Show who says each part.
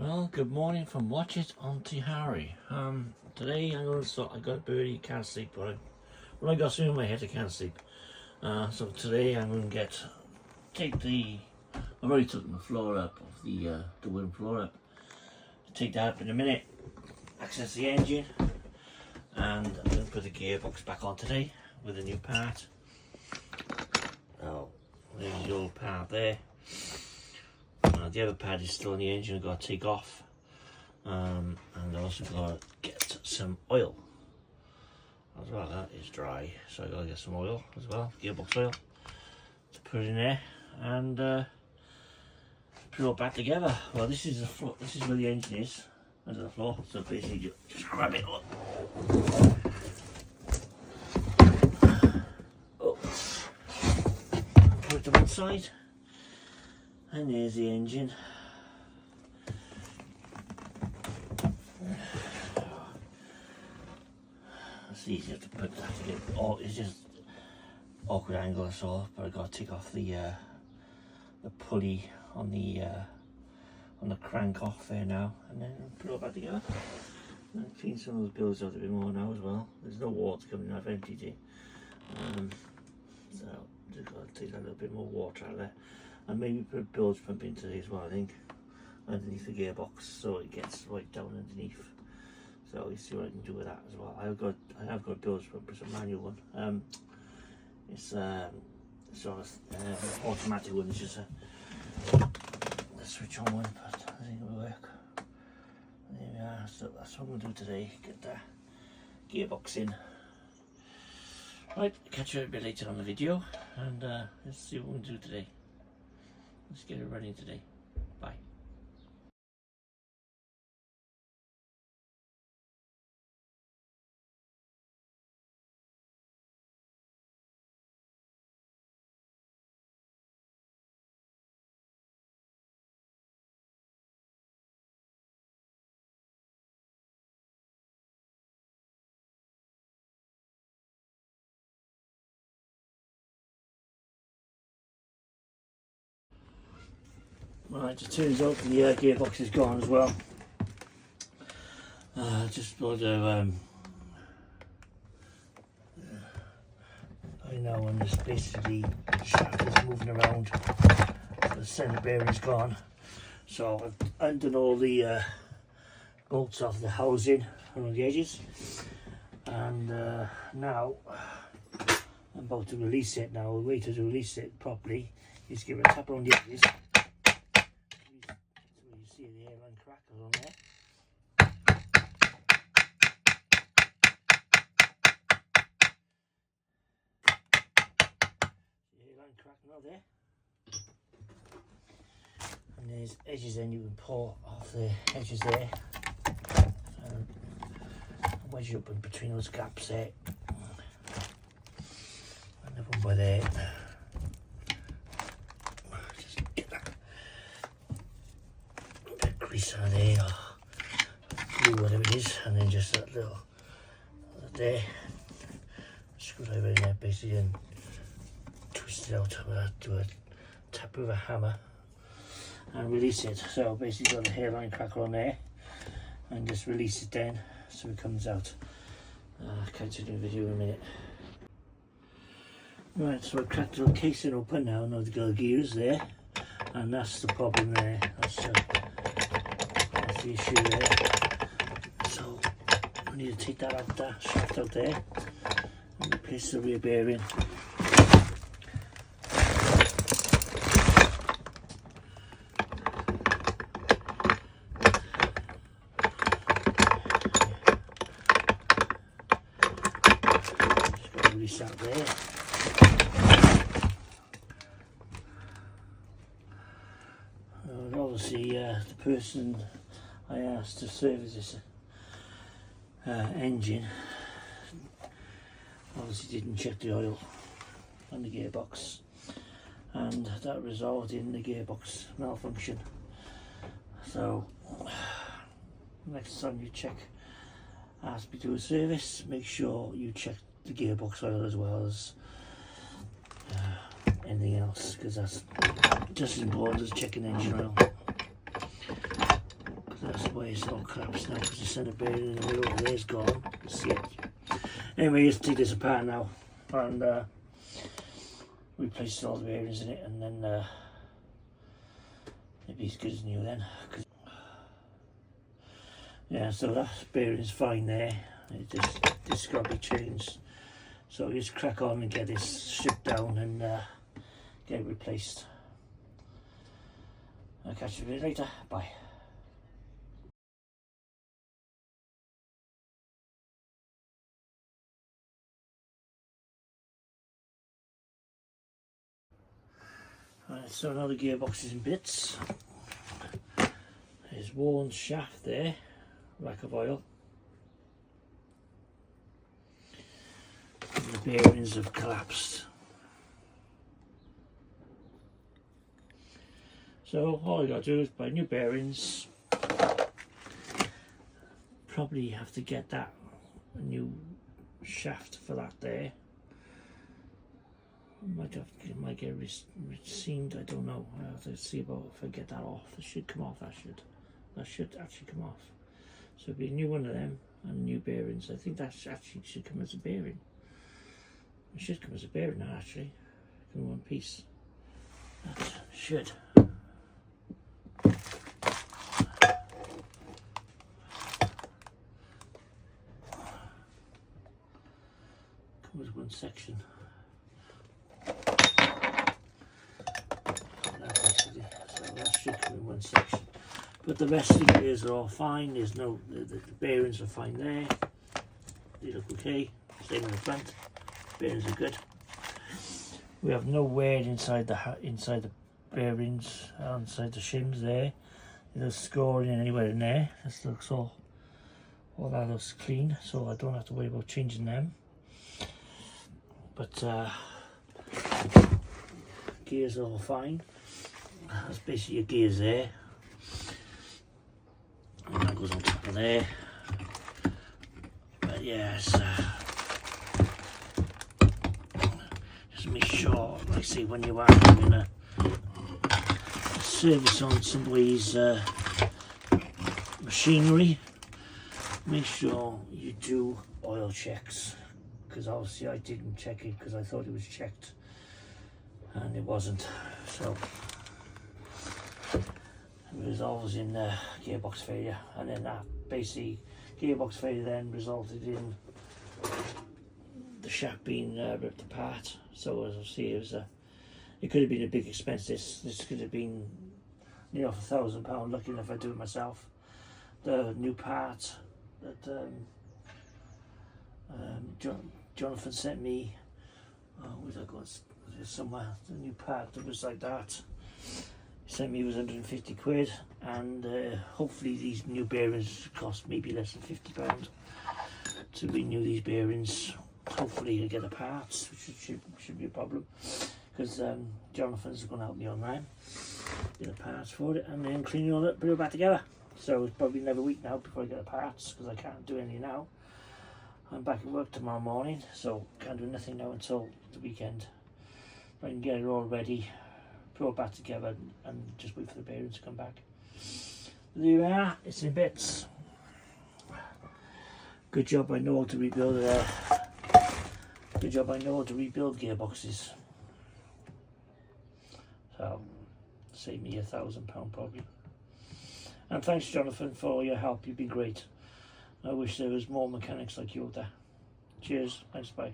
Speaker 1: Well, good morning from Watch It on TIARRI. Today I'm going to start. I got a birdie, can't sleep, but when I got something in my head I can't sleep. So today I'm going to I've already taken the floor up of the wooden floor up. Take that up in a minute, access the engine, and I'm going to put the gearbox back on today with a new part. Oh, there's the old part there. The other pad is still in the engine. I've got to take off, and I also got to get some oil as well. That is dry, so I got to get some oil as well, gearbox oil, to put in there and put it all back together. Well, this is the floor. This is where the engine is under the floor. So basically, just grab it up. Oh, put it to one side. And there's the engine. It's easier to put that in. Oh, it's just awkward angle, that's all. But I got to take off the pulley on the crank off there now, and then put it all back together. And clean some of those bills out a bit more now as well. There's no water coming in. I've emptied it. So just got to take a little bit more water out of there. And maybe put a bilge pump into it as well, I think, underneath the gearbox, so it gets right down underneath. So you see what I can do with that as well. I have got a bilge pump, it's a manual one. It's sort of automatic one. It's just a switch on one, but I think it'll work. There we are. So that's what I'm going to do today. Get the gearbox in. Right, catch you a bit later on the video, and let's see what we can do today. Let's get it running today. Bye. Right, it turns out the gearbox is gone as well. Just thought of I know when this basically shaft is moving around, the centre bearing's gone. So I've undone all the bolts off the housing around the edges, and now I'm about to release it. Now the way to release it properly is give it a tap around the edges. See the airline crackers on there. The airline crack now there. And there's edges then you can pull off the edges there. And wedge it up in between those gaps there. Another one by there. Grease on there, or glue, whatever it is, and then just that little there, screwdriver in there basically, and twist it out with that, do a tap with a hammer and release it. So basically got a hairline cracker on there, and just release it then so it comes out. Continue the video in a minute. Right, so I cracked the little casing open now. Now the gears there, and that's the problem there. That's the issue there. So I need to take that out, that shaft out there, and replace the rear bearing. Just got to release that there. And obviously the person I asked to service this engine obviously didn't check the oil on the gearbox, and that resulted in the gearbox malfunction. So next time you ask me to do a service, make sure you check the gearbox oil as well as anything else, because that's just as important as checking engine oil. why it's all collapsed now, because the centre bearing in the middle of there's gone. You can see it. Anyway, let's take this apart now and replace all the bearings in it, and then it'll be as good as new then. Yeah, so that bearing's fine there. This got to be changed. So just crack on and get this stripped down and get it replaced. I'll catch you a bit later. Bye. Right, so now the gearbox is in bits. There's worn shaft there, rack of oil. And the bearings have collapsed. So all you got to do is buy new bearings. Probably have to get a new shaft for that there. Might get reseamed, I don't know. I have to see about if I get that off. It should come off, that should actually come off. So it'll be a new one of them and new bearings. I think that actually should come as a bearing. It should come as a bearing now, actually. Come in one piece. That should. Come as one section. So that should come in one section, but the rest of the gears are all fine. There's no the bearings are fine there. They look okay. Same in the front. Bearings are good. We have no wear inside the bearings, inside the shims there. There's scoring anywhere in there. This looks all that looks clean, so I don't have to worry about changing them. But gears are all fine. That's basically your gears there, and that goes on top of there. But yes, just make sure, like I say, when you are doing a service on somebody's machinery, make sure you do oil checks, because obviously I didn't check it because I thought it was checked and it wasn't. So it was always in gearbox failure, and then that basically gearbox failure then resulted in the shaft being ripped apart. So as I see, it could have been a big expense. This could have been near off £1,000. Lucky enough I do it myself. The new part that Jonathan sent me, where's that going? There's somewhere, the new part that was like that. He sent me was 150 quid, and hopefully these new bearings cost maybe less than £50 to renew these bearings. Hopefully I get the parts, which should be a problem, because Jonathan's going to help me on that. Get the parts for it, and then clean all it, put it back together. So it's probably another week now before I get the parts, because I can't do anything now. I'm back at work tomorrow morning, so can't do nothing now until the weekend. I can get it all ready, put it back together, and just wait for the bearings to come back. There you are, it's in bits. Good job I know how to rebuild good job I know how to rebuild gearboxes. So save me £1,000 probably. And thanks Jonathan for all your help, you've been great. I wish there was more mechanics like you out there. Cheers, thanks, bye.